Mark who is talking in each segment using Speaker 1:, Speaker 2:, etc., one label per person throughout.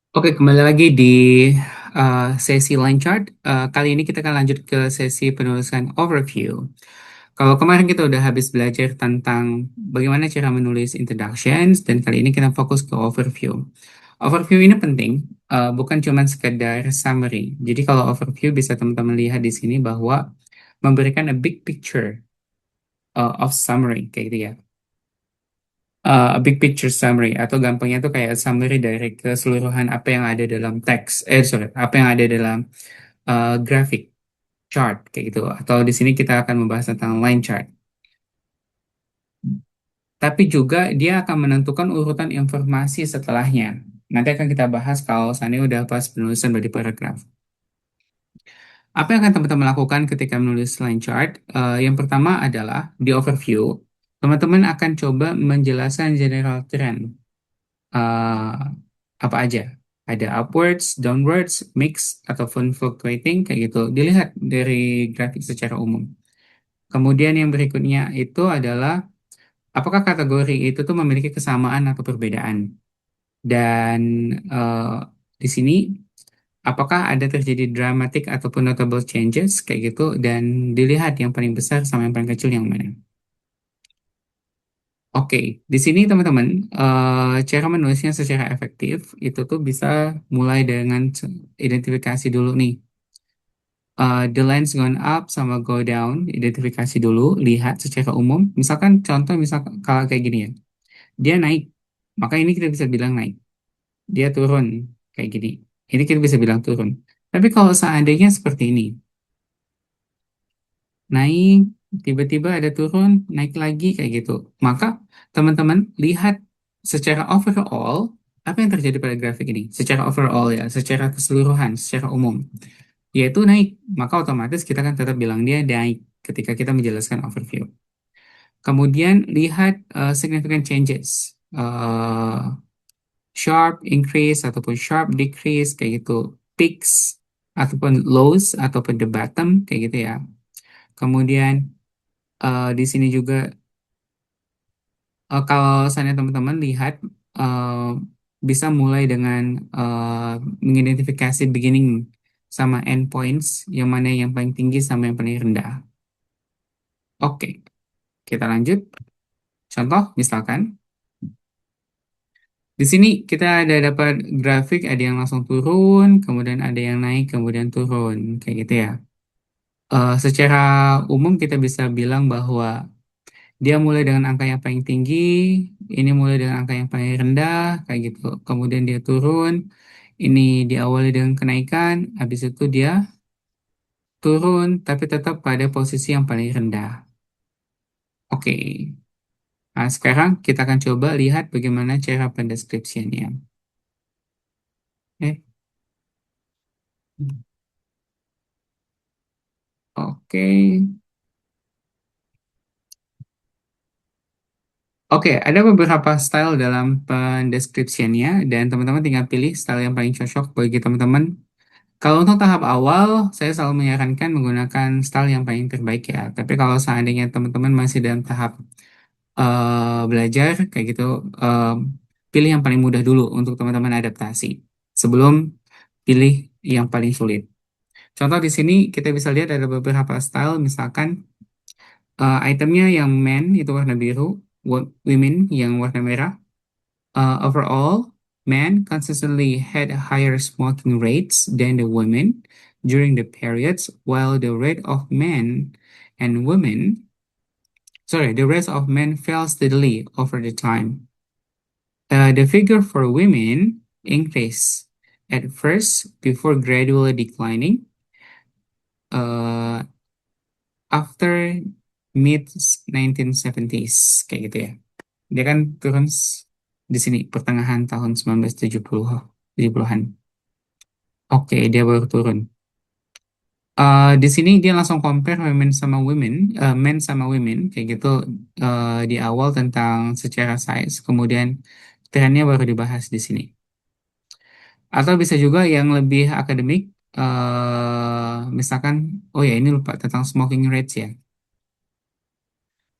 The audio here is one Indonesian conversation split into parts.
Speaker 1: Oke, kembali lagi di sesi line chart. Kali ini kita akan lanjut ke sesi penulisan overview. Kalau kemarin kita udah habis belajar tentang bagaimana cara menulis introductions, dan kali ini kita fokus ke overview. Overview ini penting, bukan cuma sekedar summary. Jadi kalau overview bisa teman-teman lihat di sini bahwa memberikan a big picture of summary, kayak gitu ya. A big picture summary atau gampangnya tuh kayak summary dari keseluruhan apa yang ada dalam teks, sorry, apa yang ada dalam grafik chart kayak gitu. Atau di sini kita akan membahas tentang line chart. Tapi juga dia akan menentukan urutan informasi setelahnya. Nanti akan kita bahas kalau seandainya udah pas penulisan body paragraph. Apa yang akan teman-teman lakukan ketika menulis line chart? Yang pertama adalah di overview, teman-teman akan coba menjelaskan general trend. eh, Apa aja? Ada upwards, downwards, mix, ataupun fluctuating kayak gitu. Dilihat dari grafik secara umum. Kemudian yang berikutnya itu adalah apakah kategori itu tuh memiliki kesamaan atau perbedaan. Dan eh, di sini apakah ada terjadi dramatic ataupun notable changes kayak gitu, dan dilihat yang paling besar sama yang paling kecil yang mana. Oke, di sini teman-teman, cara menulisnya secara efektif itu tuh bisa mulai dengan identifikasi dulu nih. The lines gone up sama go down, identifikasi dulu, lihat secara umum. Misalkan contoh, misal kalau kayak gini ya, dia naik, maka ini kita bisa bilang naik. Dia turun, kayak gini. Ini kita bisa bilang turun. Tapi kalau seandainya seperti ini, naik, tiba-tiba ada turun, naik lagi kayak gitu. Maka teman-teman lihat secara overall apa yang terjadi pada grafik ini. Secara overall ya, secara keseluruhan, secara umum. Yaitu naik, maka otomatis kita kan tetap bilang dia naik ketika kita menjelaskan overview. Kemudian lihat significant changes. Sharp increase ataupun sharp decrease kayak gitu. Peaks ataupun lows ataupun the bottom kayak gitu ya. Kemudian di sini juga kalau misalnya teman-teman lihat, eh, bisa mulai dengan mengidentifikasi beginning sama end points, yang mana yang paling tinggi sama yang paling rendah. Oke, kita lanjut. Contoh, misalkan di sini kita ada dapat grafik, ada yang langsung turun, kemudian ada yang naik, kemudian turun, kayak gitu ya. Secara umum kita bisa bilang bahwa dia mulai dengan angka yang paling tinggi, ini mulai dengan angka yang paling rendah, kayak gitu. Kemudian dia turun, ini diawali dengan kenaikan, habis itu dia turun, tapi tetap pada posisi yang paling rendah. Oke, nah sekarang kita akan coba lihat bagaimana cara pendeskripsiannya. Eh, oke. Oke, ada beberapa style dalam pendeskripsiannya, dan teman-teman tinggal pilih style yang paling cocok bagi teman-teman. Kalau untuk tahap awal, saya selalu menyarankan menggunakan style yang paling terbaik ya. Tapi kalau seandainya teman-teman masih dalam tahap belajar, kayak gitu, eh, pilih yang paling mudah dulu untuk teman-teman adaptasi. Sebelum pilih yang paling sulit. Contoh di sini kita bisa lihat ada beberapa style, misalkan itemnya yang men itu warna biru, women yang warna merah. Overall, men consistently had higher smoking rates than the women during the periods, while the rate of men and women, sorry, the rate of men fell steadily over the time. The figure for women increased at first before gradually declining uh, after mid 1970s, kayak gitu ya. Dia kan turun di sini pertengahan tahun 1970, 70-an. Oke, dia baru turun. Di sini dia langsung compare women sama women, men sama women, kayak gitu, di awal tentang secara size, kemudian trennya baru dibahas di sini. Atau bisa juga yang lebih akademik, misalkan, oh ya ini lupa tentang smoking rates ya,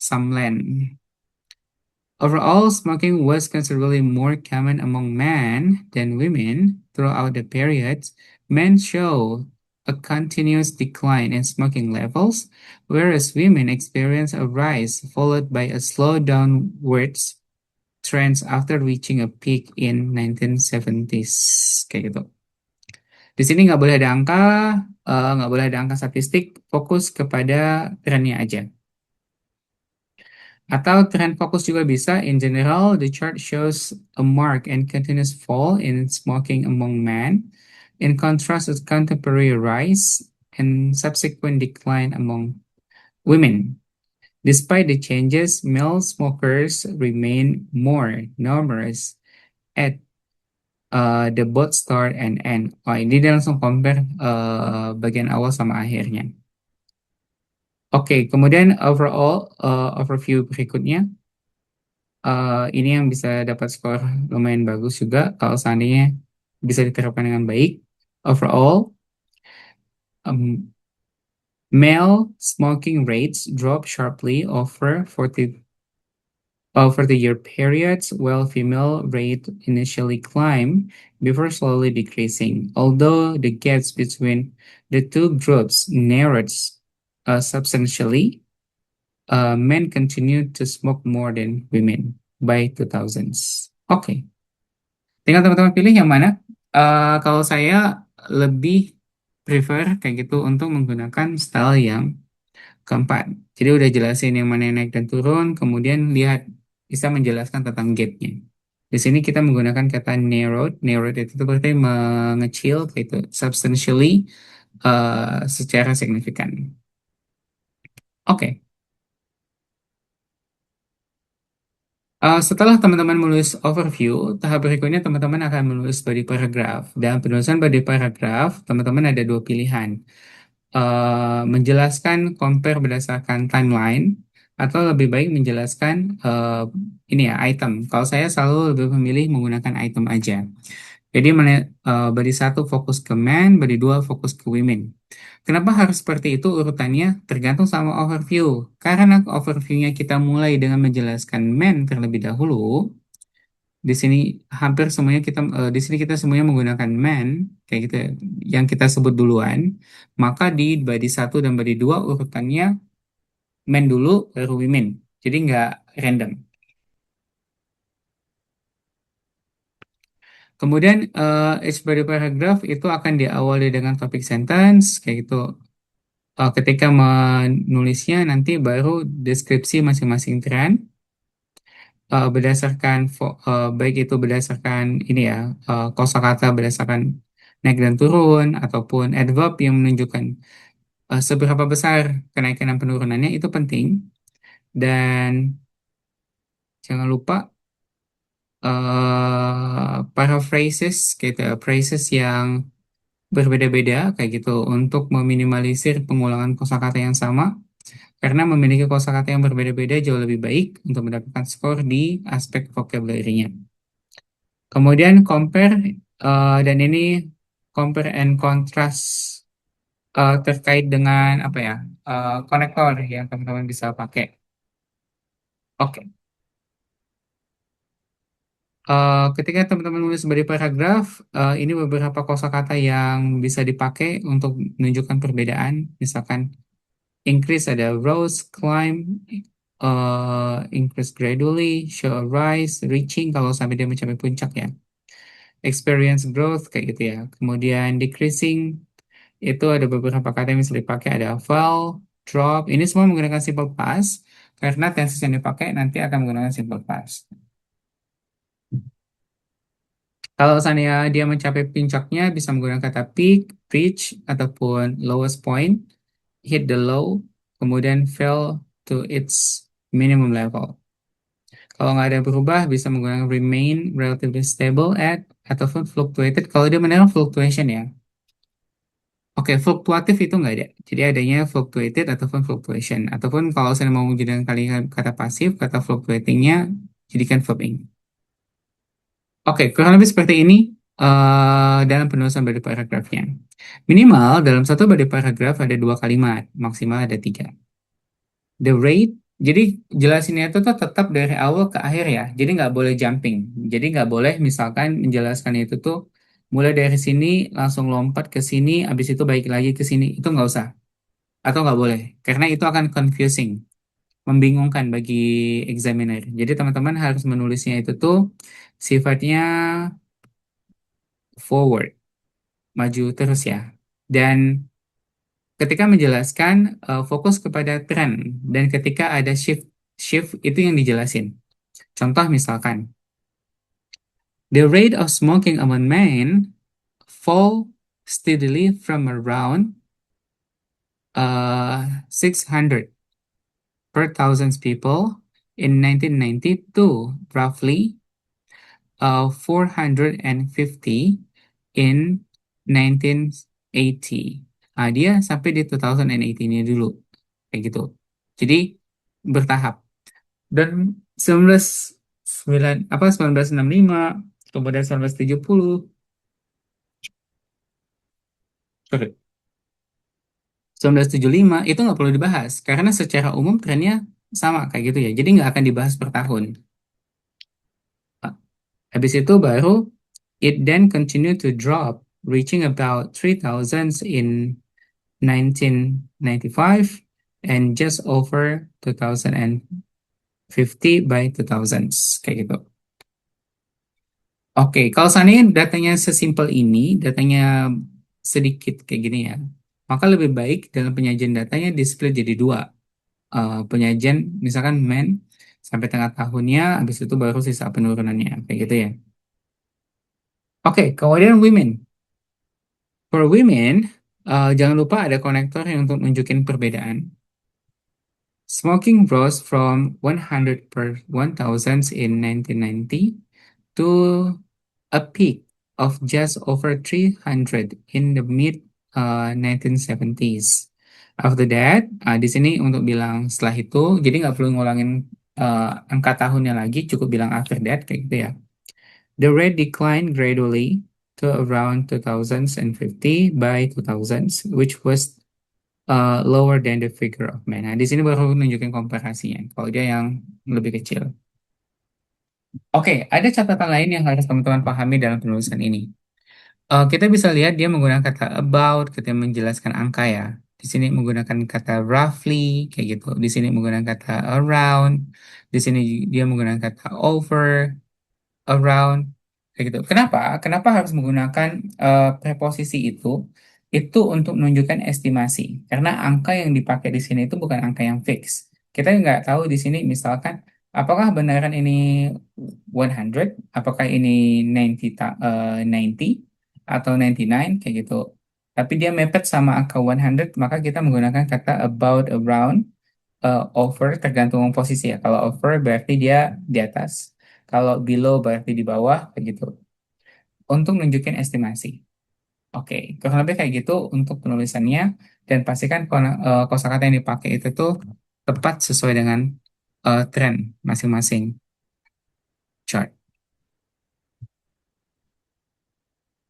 Speaker 1: Sumland. Overall, smoking was considerably more common among men than women throughout the period. Men show a continuous decline in smoking levels, whereas women experience a rise followed by a slow downwards trends after reaching a peak in 1970s. Kayak gitu. Di sini nggak boleh ada angka, nggak boleh ada angka statistik, fokus kepada trennya aja. Atau tren fokus juga bisa. In general, the chart shows a marked and continuous fall in smoking among men, in contrast with contemporary rise and subsequent decline among women. Despite the changes, male smokers remain more numerous at the both start and end. Oh, ini dia langsung compare bagian awal sama akhirnya. Oke, kemudian overview berikutnya. Ini yang bisa dapat skor lumayan bagus juga kalau seandainya bisa diterapkan dengan baik. Overall, um, male smoking rates drop sharply over the year periods, while female rate initially climb before slowly decreasing. Although the gaps between the two groups narrowed substantially, men continued to smoke more than women by 2000s. Oke, tinggal teman-teman pilih yang mana. Kalau saya lebih prefer kayak gitu untuk menggunakan style yang keempat. Jadi udah jelasin yang mana yang naik dan turun, kemudian lihat bisa menjelaskan tentang gap-nya. Di sini kita menggunakan kata narrowed. Narrowed itu berarti mengecil, gitu, substantially, secara signifikan. Oke. Setelah teman-teman menulis overview, tahap berikutnya teman-teman akan menulis body paragraph. Dan penulisan body paragraph, teman-teman ada dua pilihan. Menjelaskan compare berdasarkan timeline, atau lebih baik menjelaskan ini ya, item. Kalau saya selalu lebih memilih menggunakan item aja. Jadi body satu fokus ke men, body dua fokus ke women. Kenapa harus seperti itu urutannya? Tergantung sama overview. Karena overviewnya kita mulai dengan menjelaskan men terlebih dahulu, di sini hampir semuanya di sini kita semuanya menggunakan men kayak gitu ya, yang kita sebut duluan. Maka di body satu dan body 2 urutannya men dulu baru women. Jadi nggak random. Kemudian each body paragraph itu akan diawali dengan topik sentence kayak gitu. Ketika menulisnya nanti baru deskripsi masing-masing tren, baik itu berdasarkan ini ya, kosakata berdasarkan naik dan turun ataupun adverb yang menunjukkan seberapa besar kenaikan dan penurunannya, itu penting. Dan jangan lupa paraphrases gitu ya, phrases yang berbeda-beda kayak gitu untuk meminimalisir pengulangan kosakata yang sama, karena memiliki kosakata yang berbeda-beda jauh lebih baik untuk mendapatkan skor di aspek vocabulary-nya. Kemudian compare, dan ini compare and contrast terkait dengan apa ya, konektor yang teman-teman bisa pakai. Oke. Ketika teman-teman menulis sebagai paragraf, ini beberapa kosakata yang bisa dipakai untuk menunjukkan perbedaan. Misalkan increase ada rose, climb, increase gradually, show a rise, reaching kalau sampai dia mencapai puncak ya. Experience growth kayak gitu ya. Kemudian decreasing itu ada beberapa kata yang bisa dipakai, ada fall, drop. Ini semua menggunakan simple past karena tenses yang dipakai nanti akan menggunakan simple past. Kalau seandainya dia mencapai puncaknya bisa menggunakan kata peak, reach, ataupun lowest point, hit the low, kemudian fell to its minimum level. Kalau nggak ada berubah bisa menggunakan remain relatively stable at, ataupun fluctuated. Kalau dia menerang fluctuation ya. Oke, fluktuatif itu nggak ada. Jadi adanya fluctuated ataupun fluctuation. Ataupun kalau saya mau menggunakan kata pasif, kata fluctuatingnya jadikan verb ing. Oke, kurang lebih seperti ini dalam penulisan body paragrafnya. Minimal dalam satu body paragraph ada dua kalimat, maksimal ada tiga. The rate Jadi jelasinnya itu tuh tetap dari awal ke akhir ya. Jadi nggak boleh jumping. Jadi nggak boleh misalkan menjelaskan itu tuh mulai dari sini langsung lompat ke sini, habis itu balik lagi ke sini. Itu nggak usah. Atau nggak boleh. Karena itu akan confusing, membingungkan bagi examiner. Jadi teman-teman harus menulisnya itu tuh sifatnya forward, maju terus ya. Dan ketika menjelaskan fokus kepada tren dan ketika ada shift, shift itu yang dijelasin. Contoh misalkan the rate of smoking among men fall steadily from around 600 per thousand people in 1990 to roughly 450 in 1980. Dia sampai di 2080 ini dulu, kayak gitu. Jadi bertahap. Dan 1965, kemudian 1970, sorry, 1975 itu nggak perlu dibahas karena secara umum trennya sama kayak gitu ya. Jadi nggak akan dibahas per tahun. Habis itu baru it then continue to drop, reaching about 3,000 in 1995 and just over 2050 by 2000s kayak gitu. Oke, kalau seandainya datanya sesimpel ini, datanya sedikit kayak gini ya, maka lebih baik dalam penyajian datanya di-split jadi dua. Penyajian misalkan men sampai tengah tahunnya, habis itu baru sisa penurunannya, kayak gitu ya. Oke, kemudian women. For women, jangan lupa ada konektor yang untuk nunjukin perbedaan. Smoking rose from 100 per 1,000 in 1990 to a peak of just over 300 in the mid 1970s. After that, di sini untuk bilang setelah itu, jadi nggak perlu ngulangin angka tahunnya lagi, cukup bilang after that kayak gitu ya. The rate declined gradually to around 2050 by 2000s, which was lower than the figure of man. Nah, di sini baru nunjukin komparasinya. Kalau dia yang lebih kecil. Oke, ada catatan lain yang harus teman-teman pahami dalam penulisan ini. Kita bisa lihat dia menggunakan kata about ketika menjelaskan angka ya. Di sini menggunakan kata roughly, kayak gitu. Di sini menggunakan kata around. Di sini dia menggunakan kata over, around, kayak gitu. Kenapa? Kenapa harus menggunakan preposisi itu? Itu untuk menunjukkan estimasi. Karena angka yang dipakai di sini itu bukan angka yang fix. Kita nggak tahu di sini misalkan apakah benaran ini 100, apakah ini 90 atau 99 kayak gitu. Tapi dia mepet sama angka 100, maka kita menggunakan kata about, around, over tergantung posisi ya. Kalau over berarti dia di atas. Kalau below berarti di bawah, kayak gitu. Untuk nunjukin estimasi. Oke, kurang lebih kayak gitu untuk penulisannya. Dan pastikan kosakata yang dipakai itu tuh tepat sesuai dengan tren masing-masing chart.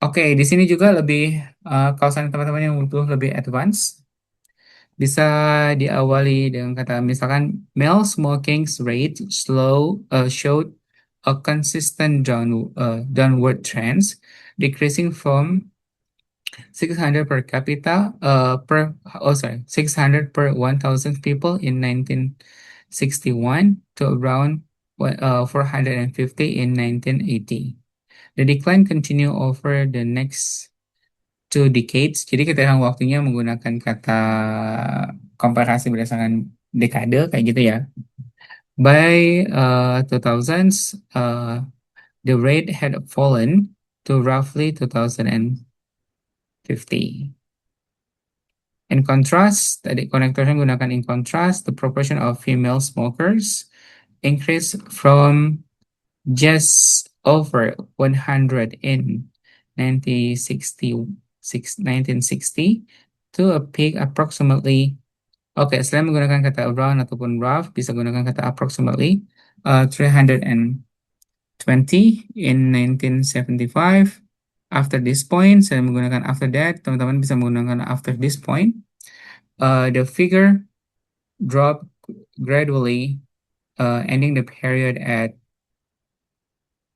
Speaker 1: Oke, di sini juga lebih, kalau misalnya teman-teman yang butuh lebih advance, bisa diawali dengan kata misalkan male smoking rate showed a consistent downward trends, decreasing from 600 per capita per oh sorry 600 per 1,000 people in 1961 to around 450 in 1980. The decline continue over the next 2 decades. Jadi kita waktunya menggunakan kata komparasi berdasarkan dekade kayak gitu ya. By 2000s, the rate had fallen to roughly 2050. In contrast, tadi konektornya menggunakan in contrast, the proportion of female smokers increased from just over 100 in 1960 to a peak approximately. Oke, selain menggunakan kata around ataupun rough, bisa menggunakan kata approximately 320 in 1975. After this point, saya menggunakan after that, teman-teman bisa menggunakan after this point. The figure drop gradually ending the period at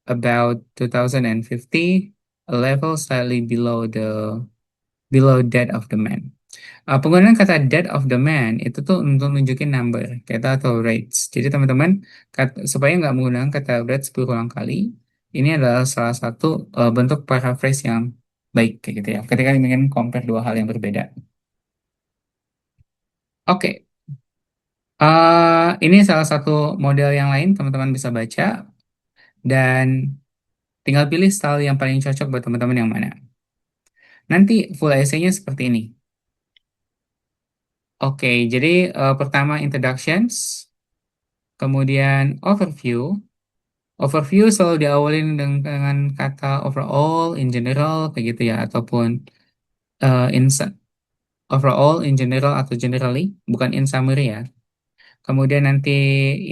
Speaker 1: about 2050, a level slightly below that of the man. Penggunaan kata death of the man itu tuh untuk nunjukin number, kata atau rates. Jadi teman-teman, supaya nggak menggunakan kata rates berulang kali, ini adalah salah satu bentuk paraphrase yang baik kayak gitu ya. Ketika ingin compare dua hal yang berbeda. Oke, ini salah satu model yang lain teman-teman bisa baca dan tinggal pilih style yang paling cocok buat teman-teman yang mana. Nanti full essay-nya seperti ini. Oke, jadi pertama introductions, kemudian overview. Overview selalu diawalin dengan kata overall, in general, kayak gitu ya, ataupun in overall, in general, atau generally, bukan in summary ya. Kemudian nanti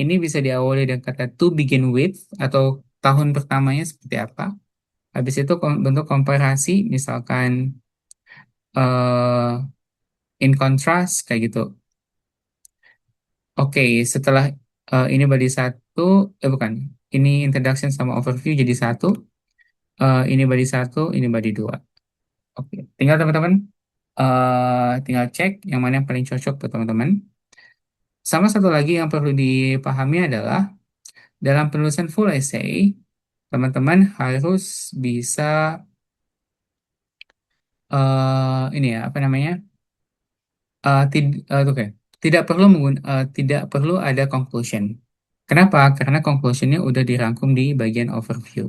Speaker 1: ini bisa diawali dengan kata to begin with, atau tahun pertamanya seperti apa. Habis itu bentuk komparasi, misalkan eh in contrast, kayak gitu. Oke, setelah ini body satu, bukan, ini introduction sama overview jadi satu, ini body satu, ini body dua. Oke, tinggal teman-teman tinggal cek yang mana yang paling cocok buat teman-teman. Sama satu lagi yang perlu dipahami adalah dalam penulisan full essay, teman-teman harus bisa ini ya apa namanya? Oke. Tidak perlu ada conclusion. Kenapa? Karena conclusionnya udah dirangkum di bagian overview.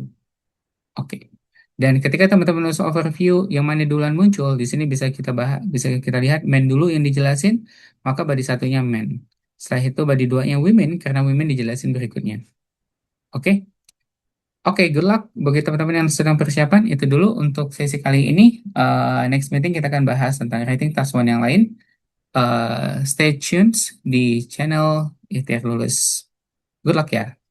Speaker 1: Oke. Dan ketika teman-teman nulis overview yang mana duluan muncul, di sini bisa kita bahas, bisa kita lihat men dulu yang dijelasin, maka body satunya men. Setelah itu body duanya women karena women dijelasin berikutnya. Oke. Oke, good luck bagi teman-teman yang sedang persiapan. Itu dulu untuk sesi kali ini. Next meeting kita akan bahas tentang writing task one yang lain. Stay tuned di channel Ikhtiar Lulus. Good luck ya.